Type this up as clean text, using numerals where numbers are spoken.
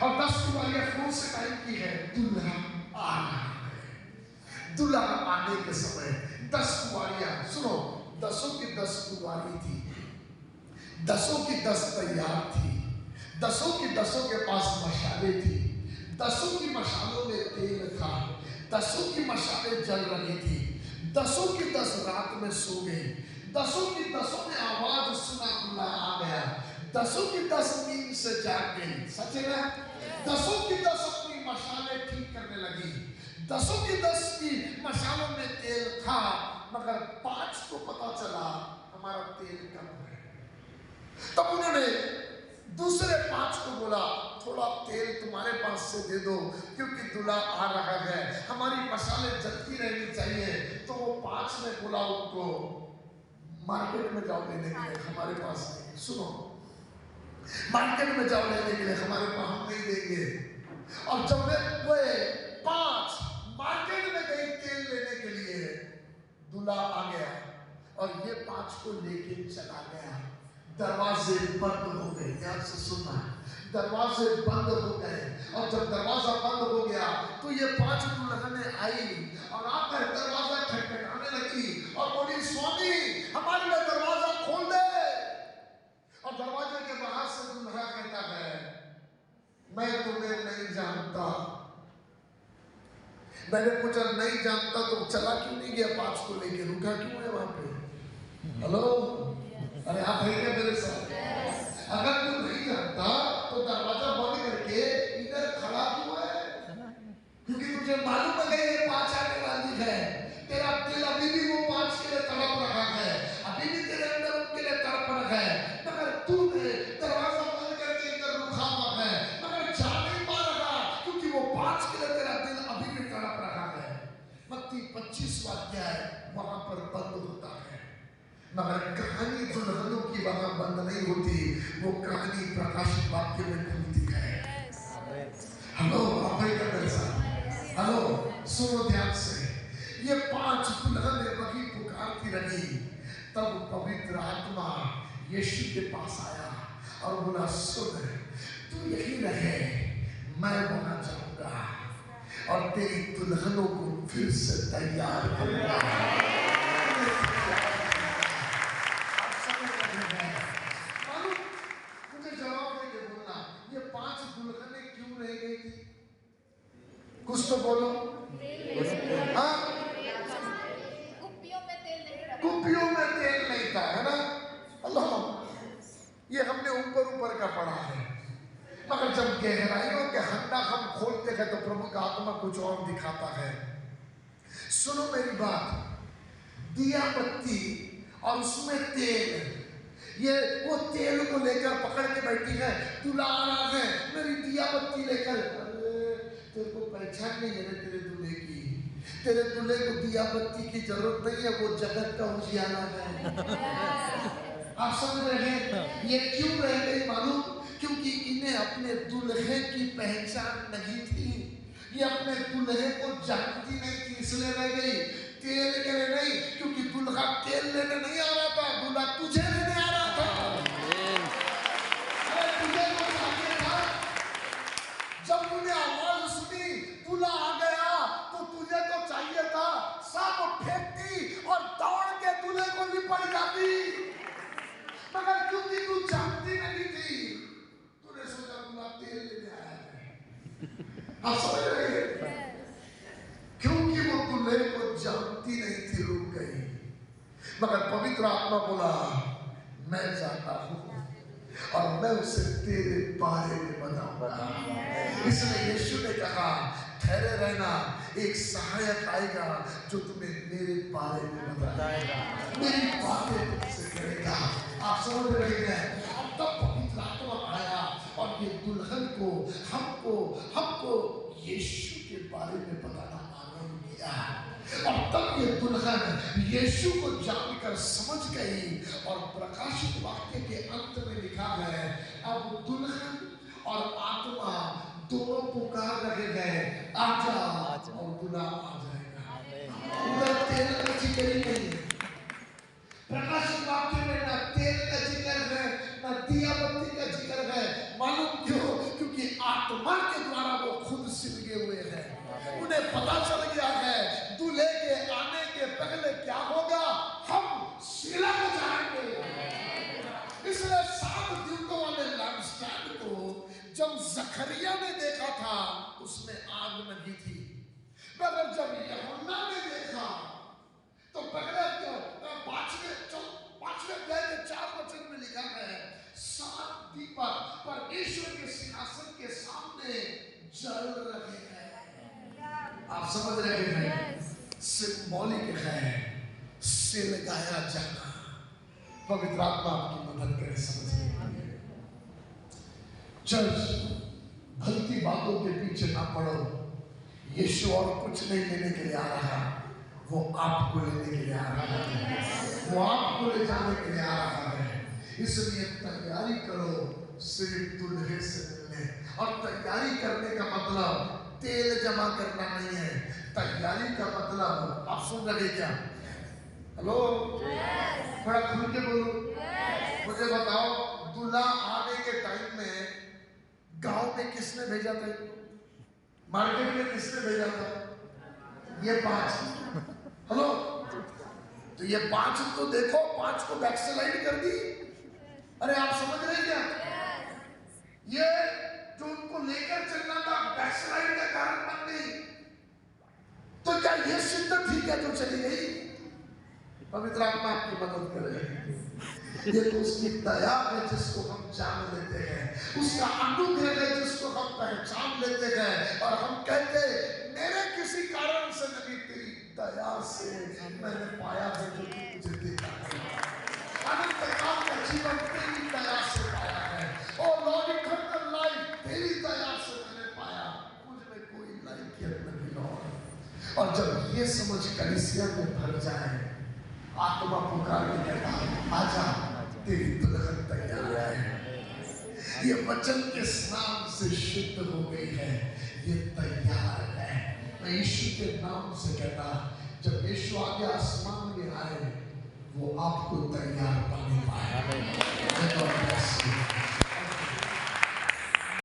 और 10 कुमारियां कौन से टाइम की है? दूल्हा आ रहा है। दूल्हा आने के समय 10 कुमारियां, सुनो, 10 की 10 कुमारी थी, 10 की 10 तैयार थी, 10 के पास मशाले थी, 10 की मशालों में तेल था, 10 की मशालें जल रही थी, 10 की 10 रात में सो गई, 10 की 10 ने आवाज सुना, दूल्हा आ गया, 10 की 10 नींद से जाग गई। सच है ना? 10 की 10 अपनी मशालें ठीक करने लगी, 10 की 10 की मशालों में तेल था, मगर 5 को पता चला हमारा तेल कम है। तब उन्होंने दूसरे 5 को बोला, थोड़ा तेल तुम्हारे पास से दे दो, क्योंकि दूल्हा आ रहा है, हमारी मसाले जलती रहनी चाहिए। तो वो 5 ने बोला उनको, मार्केट में जाओ लेने के लिए, हमारे पास नहीं। सुनो, मार्केट में जाओ लेने के लिए, हमारे पास, हम नहीं देंगे। और जब वे 5 मार्केट में गई तेल लेने के लिए, दूल्हा आ गया और ये 5 को लेके चला गया। दरवाजे बंद हो गए, ध्यान से सुनना, दरवाजे बंद हो गए। और जब दरवाजा बंद हो गया तो ये 5 दुल्हनें आई और आकर दरवाजा खटखटाने लगी और बोली, स्वामी हमारे लिए दरवाजा खोल दे। और दरवाजे के बाहर से दूल्हा कहता है, मैं तुम्हें नहीं जानता। मैंने पूछा, नहीं जानता तो चला क्यों नहीं गया 5 को लेके, रुका क्यों है वहां पे? हेलो, अरे आप है क्या मेरे साथ? अगर तू नहीं जानता तो दरवाजा बंद करके इधर खड़ा क्यों है? क्योंकि तुझे मालूम है ये 5 आने वाली है, तेरा दिल अभी भी वो 5 के लिए तड़प रहा है, अभी भी तेरे अंदर उनके लिए तड़प रहा है, मगर तूने दरवाजा बंद करके इधर रुका हुआ है, मगर जा नहीं पा रहा, क्योंकि वो 5 के लिए तेरा दिल अभी भी तड़प रहा है। मत्ती 25 अध्याय वहां पर बंद होता है, मगर कहानी दुल्हनों की वहां बंद नहीं होती, वो कहानी प्रकाशित वाक्य में खुलती है। हेलो, आप मेरे साथ? हेलो, सुनो ध्यान से, ये 5 दुल्हनें वही पुकारती रही। तब पवित्र आत्मा यीशु के पास आया और बोला, सुन, तू यही रहे, मैं वहां जाऊंगा और तेरी दुल्हनों को फिर से तैयार करूंगा। कुछ तो बोलो। हाँ, कुप्पियों में तेल नहीं था, है ना? अल्लाह, ये हमने ऊपर का पढ़ा है, मगर जब गहराइयों के हंडा हम खोलते हैं तो प्रभु का आत्मा कुछ और दिखाता है। सुनो मेरी बात, दिया बत्ती और उसमें तेल, ये वो तेल को लेकर पकड़ के बैठी है, दूल्हा आ रहा है, मेरी दिया बत्ती लेकर। तेरे को पहचान नहीं है तेरे दूल्हे की, तेरे दूल्हे को दिया बत्ती की जरूरत नहीं है, वो जगत का उजियारा है। आप समझ रहे हैं? ये क्यों रह गई मालूम? क्योंकि इन्हें अपने दूल्हे की पहचान नहीं थी, ये अपने दूल्हे को जानती नहीं थी, इसलिए रह गई। तेल के लिए नहीं, क्योंकि दूल्हा तेल लेने नहीं आ रहा था, दूल्हा तुझे लेने आ रहा था। अरे तुझे को चाहिए था, जब तूने आवाज सुनी दूल्हा आ गया तो तुझे तो चाहिए था सब फेंकती और दौड़ के दूल्हे को लिपट जाती, मगर क्योंकि तू जानती नहीं थी, तूने सोचा दूल्हा तेल लेने आया है। आप समझ रहे हैं? क्योंकि वो दूल्हे को जानती नहीं थी, रुक गई। मगर पवित्र आत्मा बोला, मैं जाता हूँ और मैं उसे तेरे बारे में बताऊंगा। इसलिए यीशु ने कहा, ठहरे रहना, एक सहायक आएगा जो तुम्हें मेरे बारे में बताएगा, मेरी बातें तुमसे करेगा। आप समझ रहे हैं? तब पवित्र आत्मा आया और ये दुल्हन को, हमको यीशु के बारे में बताना आरंभ किया। और तब ये दुल्हन यीशु को जानकर समझ गई और प्रकाशित वाक्य के अंत में लिखा है, अब दुल्हन और आत्मा दोनों पुकार रहे गए, आजा, और दूल्हा आ जाएगा। उधर तेल का जिक्र ही नहीं, प्रकाशित वाक्य में ना तेल का जिक्र है, ना दिया बत्ती का जिक्र है। मालूम क्यों? क्योंकि आत्मा जब जकरिया ने देखा था उसमें आग नहीं थी, मगर जब यूहन्ना ने देखा तो पहले पांचवें अध्याय के 4 वचन में लिखा है 7 दीपक परमेश्वर के सिंहासन के सामने जल रहे हैं। आप समझ रहे हैं? सिंबॉलिक है से लगाया जाना। पवित्र आत्मा आपकी मदद करे समझने। चर्च भलती बातों के पीछे ना पड़ो। यीशु और कुछ नहीं लेने के लिए आ रहा, वो आपको लेने के लिए आ रहा है, वो आपको ले जाने के लिए आ रहा है। इसलिए तैयारी करो सिर्फ दुल्हे से मिलने। और तैयारी करने का मतलब तेल जमा करना नहीं है। तैयारी का मतलब, आप सुन रहे क्या? हेलो, थोड़ा खुल के बोलो। मुझे बताओ, दूल्हा आने के टाइम में गांव में किसने भेजा था? मार्केट में किसने भेजा था? ये 5। हेलो, तो ये 5 तो देखो, 5 को बैकस्लाइड कर दी। अरे आप समझ रहे क्या? ये जो उनको लेकर चलना था बैकस्लाइड का कारण बन गई। तो क्या ये सिद्ध ठीक है जो चली गई? पवित्र आत्मा आपकी मदद करे। ये तो उसकी दया है जिसको हम जान लेते हैं, उसका अनुग्रह है जिसको हम पहचान लेते हैं और हम कहते मेरे किसी कारण से नहीं, तेरी दया से मैंने पाया है जो तू मुझे देता है। अनंत काल का जीवन तेरी दया से पाया है। ओ लॉर्ड, इटर्नल लाइफ तेरी दया से मैंने पाया, मुझ में कोई लायकियत नहीं लॉर्ड। और जब ये समझ कलीसिया में भर जाए, आत्मा पुकार के कहता आजा तेरी दुल्हन तैयार है। ये वचन के स्नान से शुद्ध हो गई है, ये तैयार है। मैं यीशु के नाम से कहता, जब यीशु आगे आसमान में आए वो आपको तैयार पाने पाए।